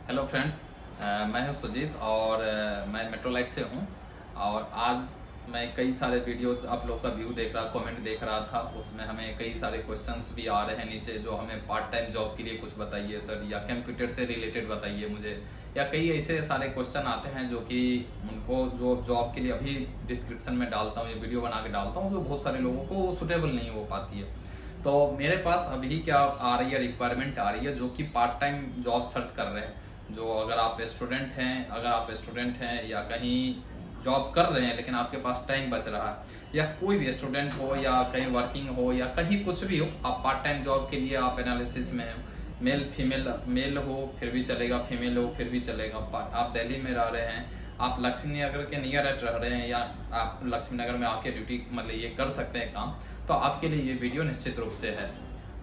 Hello friends. मैं हूं सुजीत और मैं मेट्रोलाइट से हूं। और आज मैं कई सारे वीडियोस आप लोग का व्यू देख रहा, कमेंट देख रहा था। उसमें हमें कई सारे क्वेश्चंस भी आ रहे हैं नीचे, जो हमें पार्ट टाइम जॉब के लिए कुछ बताइए सर, या कंप्यूटर से रिलेटेड बताइए मुझे, या कई ऐसे सारे क्वेश्चन आते हैं जो कि उनको जो जॉब के लिए अभी डिस्क्रिप्शन में डालता हूँ, ये वीडियो बना के डालता हूँ, जो बहुत सारे लोगों को सुटेबल नहीं हो पाती है। तो मेरे पास अभी क्या आ रही है, रिक्वायरमेंट आ रही है जो कि पार्ट टाइम जॉब सर्च कर रहे हैं। जो अगर आप स्टूडेंट हैं या कहीं जॉब कर रहे हैं लेकिन आपके पास टाइम बच रहा है, या कोई भी स्टूडेंट हो या कहीं वर्किंग हो या कहीं कुछ भी हो, आप पार्ट टाइम जॉब के लिए आप एनालिसिस में हो। मेल फीमेल, मेल हो फिर भी चलेगा, फीमेल हो फिर भी चलेगा। आप दिल्ली में रह रहे हैं, आप लक्ष्मी नगर के नियर एट रह रहे हैं, या आप लक्ष्मी नगर में आके ड्यूटी मतलब ये कर सकते हैं काम, तो आपके लिए ये वीडियो निश्चित रूप से है।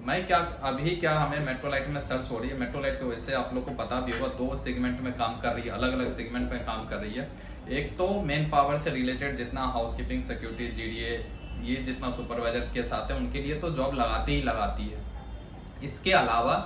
मैं क्या अभी क्या हमें मेट्रोलाइट में सर्च हो रही है। मेट्रोलाइट की वजह से आप लोग को पता भी होगा, दो सेगमेंट में काम कर रही है, अलग अलग सेगमेंट में काम कर रही है। एक तो मेन पावर से रिलेटेड जितना हाउसकीपिंग, सिक्योरिटी, जीडीए, ये जितना सुपरवाइजर के साथ है उनके लिए तो जॉब लगाती ही लगाती है। इसके अलावा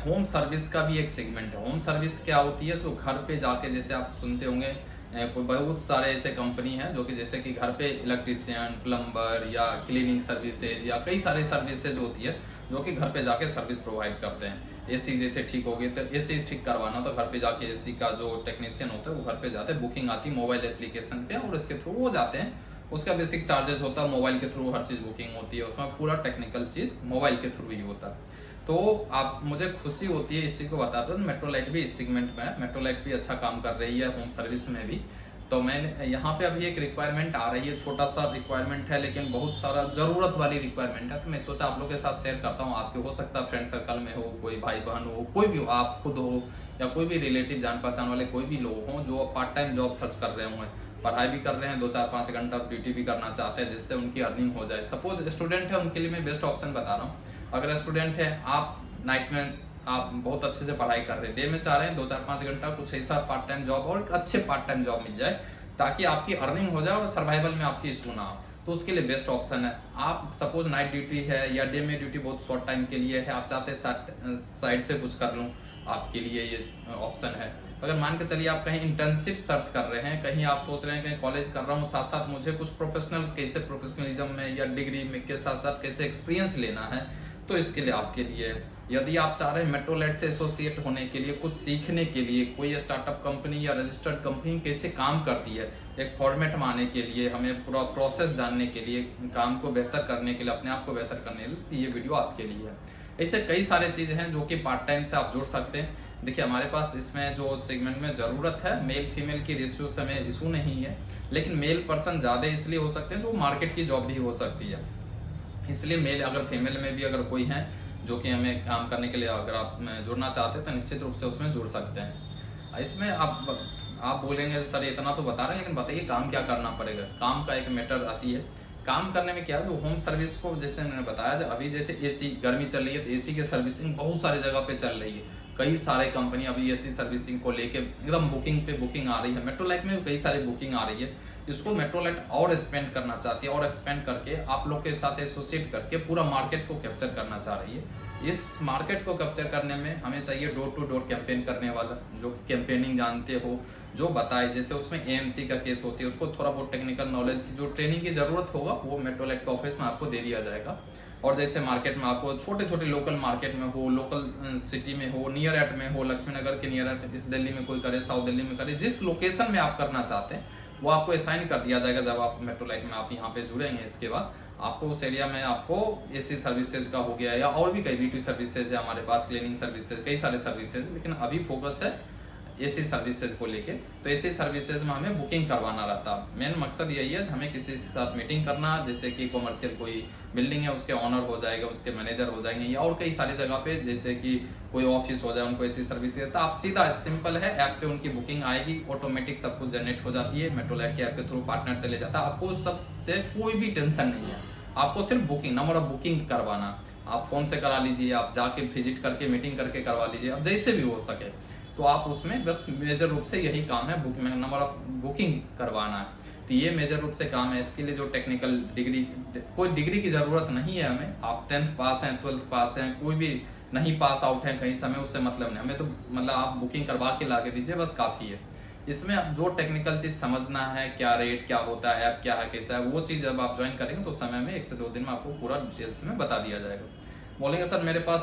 होम सर्विस का भी एक सेगमेंट है। होम सर्विस क्या होती है, जो घर पे जाके, जैसे आप सुनते होंगे कोई बहुत सारे ऐसे कंपनी हैं जो कि जैसे कि घर पे इलेक्ट्रिशियन, प्लम्बर या क्लीनिंग सर्विसेज या कई सारे सर्विसेज होती है जो कि घर पे जाके सर्विस प्रोवाइड करते हैं। एसी जैसे ठीक हो गई तो एसी ठीक करवाना, तो घर पे जाके एसी का जो टेक्नीशियन होता है वो घर पे जाते हैं, बुकिंग आती है मोबाइल एप्लीकेशन पे और उसके थ्रू वो जाते हैं। उसका बेसिक चार्जेस होता है, मोबाइल के थ्रू हर चीज बुकिंग होती है, उसमें पूरा टेक्निकल चीज मोबाइल के थ्रू ही होता है। तो आप, मुझे खुशी होती है इस चीज को बताते हो, मेट्रोलाइट भी इस सेगमेंट में है। मेट्रोलाइट भी अच्छा काम कर रही है होम सर्विस में भी। तो मैंने यहाँ पे अभी एक रिक्वायरमेंट आ रही है, छोटा सा रिक्वायरमेंट है लेकिन बहुत सारा जरूरत वाली रिक्वायरमेंट है। तो मैं सोचा आप लोग के साथ शेयर करता हूँ। आपके हो सकता है फ्रेंड सर्कल में हो, कोई भाई बहन हो, कोई भी हो, आप खुद हो या कोई भी रिलेटिव जान पहचान वाले कोई भी लोग हों जो पार्ट टाइम जॉब सर्च कर रहे होंगे, पढ़ाई भी कर रहे हैं, 2-4-5 घंटा ड्यूटी भी करना चाहते हैं जिससे उनकी अर्निंग हो जाए। सपोज स्टूडेंट है, उनके लिए मैं बेस्ट ऑप्शन बता रहा हूँ। अगर स्टूडेंट है, आप नाइट में आप बहुत अच्छे से पढ़ाई कर रहे हैं, डे में चाह रहे हैं 2-4-5 घंटा कुछ ऐसा पार्ट टाइम जॉब और अच्छे पार्ट टाइम जॉब मिल जाए ताकि आपकी अर्निंग हो जाए और सर्वाइवल में आपकी इशू ना हो, तो उसके लिए बेस्ट ऑप्शन है। आप सपोज नाइट ड्यूटी है या डे में ड्यूटी बहुत शॉर्ट टाइम के लिए है, आप चाहते हैं साइड से कुछ कर लूँ, आपके लिए ये ऑप्शन है। अगर मान के चलिए आप कहीं इंटर्नशिप सर्च कर रहे हैं, कहीं आप सोच रहे हैं कहीं कॉलेज कर रहा हूँ, साथ साथ मुझे कुछ प्रोफेशनल, कैसे प्रोफेशनलिज्म में या डिग्री में के साथ साथ कैसे एक्सपीरियंस लेना है, तो इसके लिए आपके लिए, यदि आप चाह रहे हैं मेट्रोलाइट से एसोसिएट होने के लिए, कुछ सीखने के लिए, कोई स्टार्टअप कंपनी या रजिस्टर्ड कंपनी कैसे काम करती है, एक फॉर्मेट में आने के लिए, हमें पूरा प्रोसेस जानने के लिए, काम को बेहतर करने के लिए, अपने आप को बेहतर करने के लिए, तो ये वीडियो आपके लिए है। ऐसे कई सारे चीजें हैं जो कि पार्ट टाइम से आप जुड़ सकते हैं। देखिए हमारे पास इसमें जो सेगमेंट में जरूरत है, मेल फीमेल की रेशियो से हमें इशू नहीं है, लेकिन मेल पर्सन ज्यादा इसलिए हो सकते हैं तो मार्केट की जॉब भी हो सकती है। इसलिए मेल, अगर फीमेल में भी अगर कोई है जो कि हमें काम करने के लिए अगर आप जुड़ना चाहते हैं तो निश्चित रूप से उसमें जुड़ सकते हैं। इसमें आप बोलेंगे सर इतना तो बता रहे हैं लेकिन बताइए काम क्या करना पड़ेगा। काम का एक मैटर आती है। काम करने में क्या है, जो होम सर्विस को जैसे मैंने बताया, अभी जैसे एसी गर्मी चल रही है तो एसी की सर्विसिंग बहुत सारी जगह पे चल रही है। कई सारे कंपनी अभी एसी सर्विसिंग को लेके एकदम बुकिंग पे बुकिंग आ रही है। मेट्रोलाइट में भी कई सारी बुकिंग आ रही है। इसको मेट्रोलाइट और एक्सपेंड करना चाहती है और एक्सपेंड करके आप लोग के साथ एसोसिएट करके पूरा मार्केट को कैप्चर करना चाह रही है। इस मार्केट को कैप्चर करने में हमें चाहिए डोर टू डोर कैंपेन करने वाला, जो कैंपेनिंग जानते हो, जो बताए। जैसे उसमें एएमसी का केस होती है, उसको थोड़ा बहुत टेक्निकल नॉलेज की जो ट्रेनिंग की जरूरत होगा वो मेट्रोलाइट के ऑफिस में आपको दे दिया जाएगा। और जैसे मार्केट में आपको छोटे छोटे लोकल मार्केट में हो, लोकल सिटी में हो, नियर एट में हो, लक्ष्मी नगर के नियर एट, इस दिल्ली में कोई करे, साउथ दिल्ली में करे, जिस लोकेशन में आप करना चाहते हैं वो आपको असाइन कर दिया जाएगा। जब आप मेट्रोलाइट में आप यहाँ पे जुड़ेंगे, इसके बाद आपको उस एरिया में आपको एसी सर्विसेज का हो गया या और भी कई ब्यूटी सर्विसेज है हमारे पास, क्लीनिंग सर्विसेज, कई सारे सर्विसेज, लेकिन अभी फोकस है एसी सर्विसेज को लेके। तो एसी सर्विसेज में हमें बुकिंग करवाना रहता है। मेन मकसद यही है, हमें किसी के साथ मीटिंग करना, जैसे कि कॉमर्शियल कोई बिल्डिंग है उसके ऑनर हो जाएगा, उसके मैनेजर हो जाएंगे, या और कई सारी जगह पे जैसे कि कोई ऑफिस हो जाए, उनको एसी सर्विस देता, आप सीधा सिंपल है ऐप पे उनकी बुकिंग आएगी, ऑटोमेटिक सब कुछ जनरेट हो जाती है, मेट्रोलाइट के ऐप के थ्रू पार्टनर चले जाता है। आपको सबसे कोई भी टेंशन नहीं है, आपको सिर्फ बुकिंग, नंबर ऑफ बुकिंग करवाना। आप फोन से करा लीजिए, आप जाके विजिट करके मीटिंग करके करवा लीजिए, अब जैसे भी हो सके। तो आप उसमें बस मेजर रूप से यही काम है, बुकिंग, नंबर ऑफ बुकिंग करवाना है। तो ये मेजर रूप से काम है। इसके लिए जो टेक्निकल डिग्री, कोई डिग्री की जरूरत नहीं है हमें। आप 10th पास हैं, 12th पास हैं, कोई भी नहीं पास आउट है कहीं समय, उससे मतलब नहीं, हमें तो मतलब आप बुकिंग करवा के ला के दीजिए बस काफ़ी है। इसमें आप जो टेक्निकल चीज़ समझना है, क्या रेट क्या होता है, ऐप क्या है, कैसा है, वो चीज़ जब आप ज्वाइन करेंगे तो समय में 1 से 2 दिन में आपको पूरा डिटेल्स में बता दिया जाएगा। बोलेंगे सर मेरे पास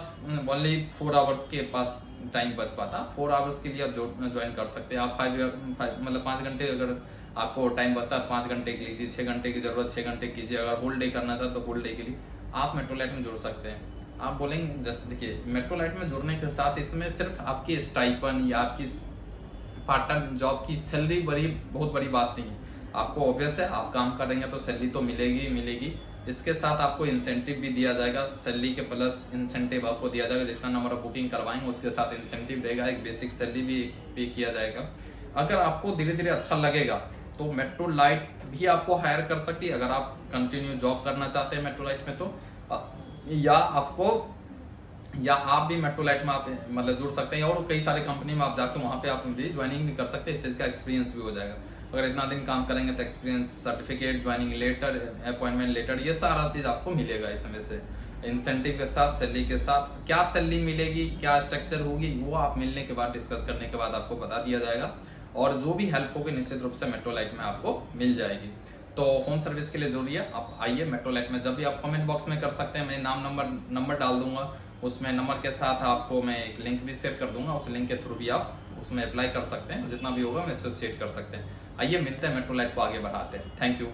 ओनली 4 आवर्स के पास टाइम बच पाता, 4 आवर्स के लिए आप ज्वाइन कर सकते हैं। आप 5 मतलब 5 घंटे अगर आपको टाइम बचता है तो 5 घंटे के लीजिए, 6 घंटे की जरूरत 6 घंटे कीजिए, अगर होल डे करना चाहते तो होल डे के लिए आप मेट्रोलाइट में जुड़ सकते हैं। आप बोलेंगे जस्ट देखिए मेट्रोलाइट में जुड़ने के साथ इसमें सिर्फ आपकी स्टाइपन या आपकी पार्ट टाइम जॉब की सैलरी बहुत बड़ी बात नहीं है। आपको ऑब्वियस है आप काम करेंगे तो सैलरी तो मिलेगी ही मिलेगी, इसके साथ आपको इंसेंटिव भी दिया जाएगा, सैलरी के प्लस इंसेंटिव आपको दिया जाएगा, जितना नंबर ऑफ बुकिंग करवाएंगे उसके साथ इंसेंटिव रहेगा, एक बेसिक सैलरी भी पे किया जाएगा। अगर आपको धीरे धीरे अच्छा लगेगा तो मेट्रोलाइट भी आपको हायर कर सकती है, अगर आप कंटिन्यू जॉब करना चाहते हैं मेट्रोलाइट में तो या आप भी मेट्रोलाइट में आप मतलब जुड़ सकते हैं, और कई सारे कंपनी में आप जाके वहाँ पे आप भी ज्वाइनिंग भी कर सकते हैं, इस चीज़ का एक्सपीरियंस भी हो जाएगा। अगर इतना दिन काम करेंगे तो experience certificate, joining letter, appointment letter, ये सारा चीज़ आपको मिलेगा इसमें से, इंसेंटिव के साथ, सैलरी के साथ। क्या सैलरी मिलेगी, क्या स्ट्रक्चर होगी, वो आप मिलने के बाद, डिस्कस करने के बाद आपको बता दिया जाएगा, और जो भी हेल्प होगी निश्चित रूप से मेट्रोलाइट में आपको मिल जाएगी। तो होम सर्विस के लिए जरूरी है, आप आइए मेट्रोलाइट में। जब भी आप कमेंट बॉक्स में कर सकते हैं, मैं नाम नंबर डाल दूंगा, उसमें नंबर के साथ आपको मैं एक लिंक भी शेयर कर दूंगा, उस लिंक के थ्रू भी आप उसमें अप्लाई कर सकते हैं, जितना भी होगा मैं उससे शेयर कर सकते हैं। आइए मिलते हैं, मेट्रोलाइट को आगे बढ़ाते हैं। Thank you.